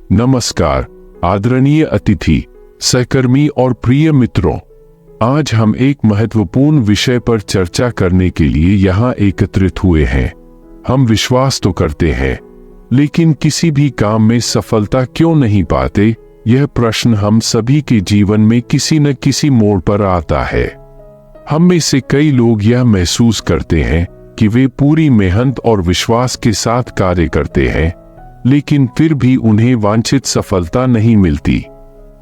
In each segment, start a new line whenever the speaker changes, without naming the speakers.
नमस्कार आदरणीय अतिथि, सहकर्मी और प्रिय मित्रों, आज हम एक महत्वपूर्ण विषय पर चर्चा करने के लिए यहाँ एकत्रित हुए हैं। हम विश्वास तो करते हैं, लेकिन किसी भी काम में सफलता क्यों नहीं पाते? यह प्रश्न हम सभी के जीवन में किसी न किसी मोड़ पर आता है। हम में से कई लोग यह महसूस करते हैं कि वे पूरी मेहनत और विश्वास के साथ कार्य करते हैं, लेकिन फिर भी उन्हें वांछित सफलता नहीं मिलती।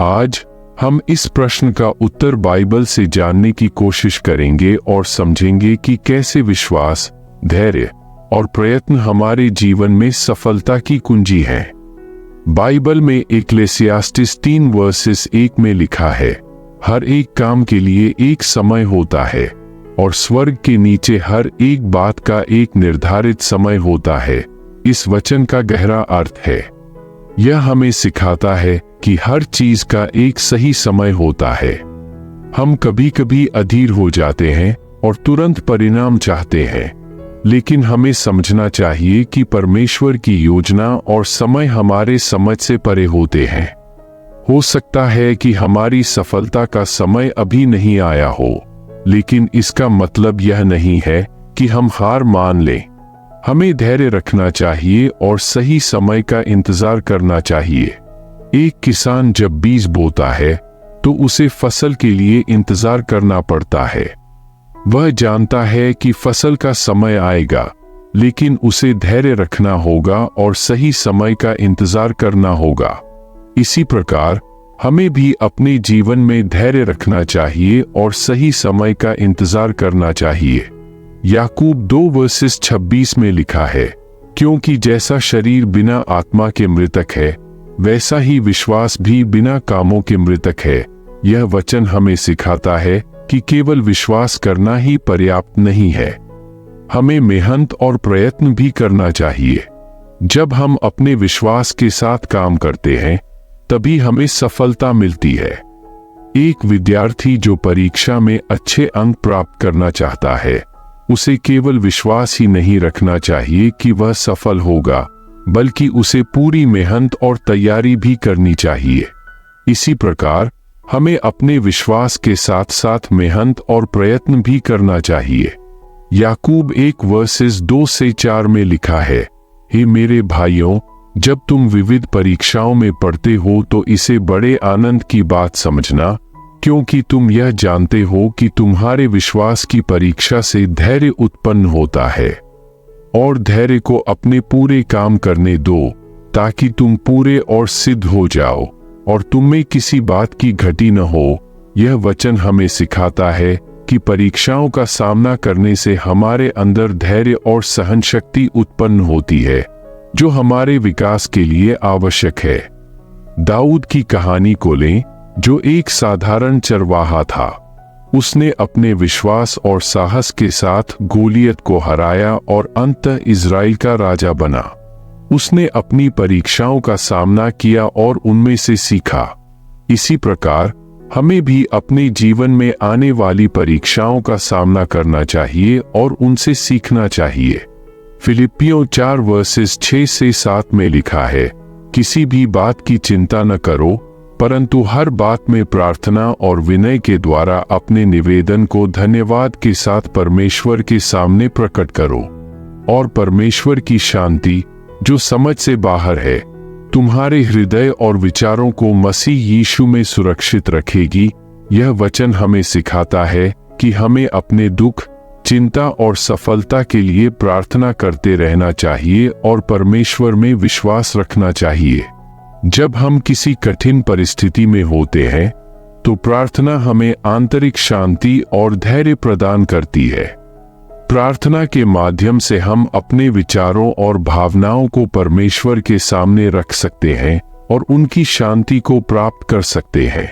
आज हम इस प्रश्न का उत्तर बाइबल से जानने की कोशिश करेंगे और समझेंगे कि कैसे विश्वास, धैर्य और प्रयत्न हमारे जीवन में सफलता की कुंजी है। बाइबल में इक्लेसियास्टिस 3:1 में लिखा है, हर एक काम के लिए एक समय होता है और स्वर्ग के नीचे हर एक बात का एक निर्धारित समय होता है। इस वचन का गहरा अर्थ है, यह हमें सिखाता है कि हर चीज का एक सही समय होता है। हम कभी कभी अधीर हो जाते हैं और तुरंत परिणाम चाहते हैं, लेकिन हमें समझना चाहिए कि परमेश्वर की योजना और समय हमारे समझ से परे होते हैं। हो सकता है कि हमारी सफलता का समय अभी नहीं आया हो, लेकिन इसका मतलब यह नहीं है कि हम हार मान लें। हमें धैर्य रखना चाहिए और सही समय का इंतजार करना चाहिए। एक किसान जब बीज बोता है तो उसे फसल के लिए इंतजार करना पड़ता है। वह जानता है कि फसल का समय आएगा, लेकिन उसे धैर्य रखना होगा और सही समय का इंतजार करना होगा। इसी प्रकार हमें भी अपने जीवन में धैर्य रखना चाहिए और सही समय का इंतजार करना चाहिए। याकूब 2:26 में लिखा है, क्योंकि जैसा शरीर बिना आत्मा के मृतक है, वैसा ही विश्वास भी बिना कामों के मृतक है। यह वचन हमें सिखाता है कि केवल विश्वास करना ही पर्याप्त नहीं है, हमें मेहनत और प्रयत्न भी करना चाहिए। जब हम अपने विश्वास के साथ काम करते हैं, तभी हमें सफलता मिलती है। एक विद्यार्थी जो परीक्षा में अच्छे अंक प्राप्त करना चाहता है, उसे केवल विश्वास ही नहीं रखना चाहिए कि वह सफल होगा, बल्कि उसे पूरी मेहनत और तैयारी भी करनी चाहिए। इसी प्रकार हमें अपने विश्वास के साथ साथ मेहनत और प्रयत्न भी करना चाहिए। याकूब 1:2-4 में लिखा है, हे मेरे भाइयों, जब तुम विविध परीक्षाओं में पढ़ते हो तो इसे बड़े आनंद की बात समझना, क्योंकि तुम यह जानते हो कि तुम्हारे विश्वास की परीक्षा से धैर्य उत्पन्न होता है। और धैर्य को अपने पूरे काम करने दो, ताकि तुम पूरे और सिद्ध हो जाओ और तुम में किसी बात की घटी न हो। यह वचन हमें सिखाता है कि परीक्षाओं का सामना करने से हमारे अंदर धैर्य और सहन शक्ति उत्पन्न होती है, जो हमारे विकास के लिए आवश्यक है। दाऊद की कहानी को लें, जो एक साधारण चरवाहा था। उसने अपने विश्वास और साहस के साथ गोलियत को हराया और अंततः इज़राइल का राजा बना। उसने अपनी परीक्षाओं का सामना किया और उनमें से सीखा। इसी प्रकार हमें भी अपने जीवन में आने वाली परीक्षाओं का सामना करना चाहिए और उनसे सीखना चाहिए। फिलिपियों 4:6-7 में लिखा है, किसी भी बात की चिंता न करो, परंतु हर बात में प्रार्थना और विनय के द्वारा अपने निवेदन को धन्यवाद के साथ परमेश्वर के सामने प्रकट करो। और परमेश्वर की शांति, जो समझ से बाहर है, तुम्हारे हृदय और विचारों को मसीह यीशु में सुरक्षित रखेगी। यह वचन हमें सिखाता है कि हमें अपने दुख, चिंता और सफलता के लिए प्रार्थना करते रहना चाहिए और परमेश्वर में विश्वास रखना चाहिए। जब हम किसी कठिन परिस्थिति में होते हैं, तो प्रार्थना हमें आंतरिक शांति और धैर्य प्रदान करती है। प्रार्थना के माध्यम से हम अपने विचारों और भावनाओं को परमेश्वर के सामने रख सकते हैं और उनकी शांति को प्राप्त कर सकते हैं।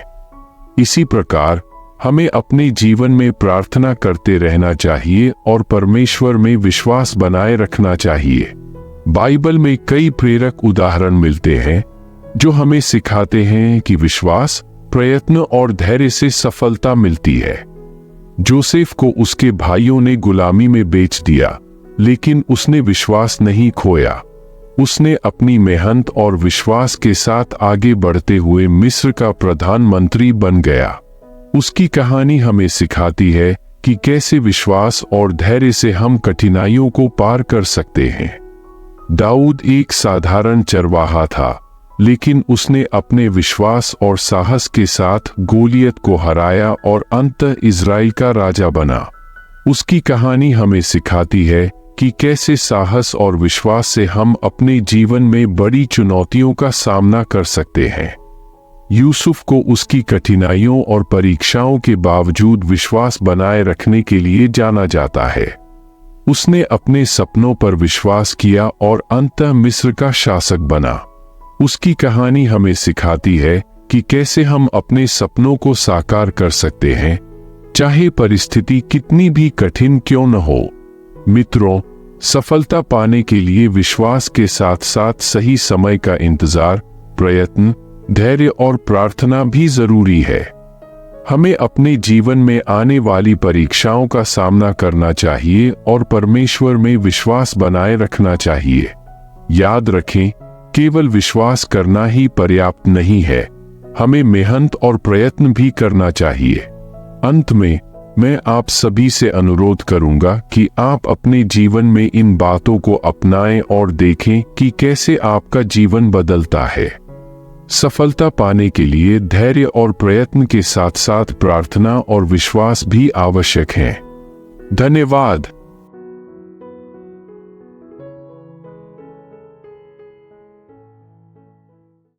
इसी प्रकार हमें अपने जीवन में प्रार्थना करते रहना चाहिए और परमेश्वर में विश्वास बनाए रखना चाहिए। बाइबल में कई प्रेरक उदाहरण मिलते हैं जो हमें सिखाते हैं कि विश्वास, प्रयत्न और धैर्य से सफलता मिलती है। जोसेफ को उसके भाइयों ने गुलामी में बेच दिया, लेकिन उसने विश्वास नहीं खोया। उसने अपनी मेहनत और विश्वास के साथ आगे बढ़ते हुए मिस्र का प्रधानमंत्री बन गया। उसकी कहानी हमें सिखाती है कि कैसे विश्वास और धैर्य से हम कठिनाइयों को पार कर सकते हैं। दाऊद एक साधारण चरवाहा था, लेकिन उसने अपने विश्वास और साहस के साथ गोलियत को हराया और अंततः इज़राइल का राजा बना। उसकी कहानी हमें सिखाती है कि कैसे साहस और विश्वास से हम अपने जीवन में बड़ी चुनौतियों का सामना कर सकते हैं। यूसुफ को उसकी कठिनाइयों और परीक्षाओं के बावजूद विश्वास बनाए रखने के लिए जाना जाता है। उसने अपने सपनों पर विश्वास किया और अंततः मिस्र का शासक बना। उसकी कहानी हमें सिखाती है कि कैसे हम अपने सपनों को साकार कर सकते हैं, चाहे परिस्थिति कितनी भी कठिन क्यों न हो। मित्रों, सफलता पाने के लिए विश्वास के साथ साथ सही समय का इंतजार, प्रयत्न, धैर्य और प्रार्थना भी जरूरी है। हमें अपने जीवन में आने वाली परीक्षाओं का सामना करना चाहिए और परमेश्वर में विश्वास बनाए रखना चाहिए। याद रखें, केवल विश्वास करना ही पर्याप्त नहीं है, हमें मेहनत और प्रयत्न भी करना चाहिए। अंत में मैं आप सभी से अनुरोध करूंगा कि आप अपने जीवन में इन बातों को अपनाएं और देखें कि कैसे आपका जीवन बदलता है। सफलता पाने के लिए धैर्य और प्रयत्न के साथ साथ प्रार्थना और विश्वास भी आवश्यक है। धन्यवाद।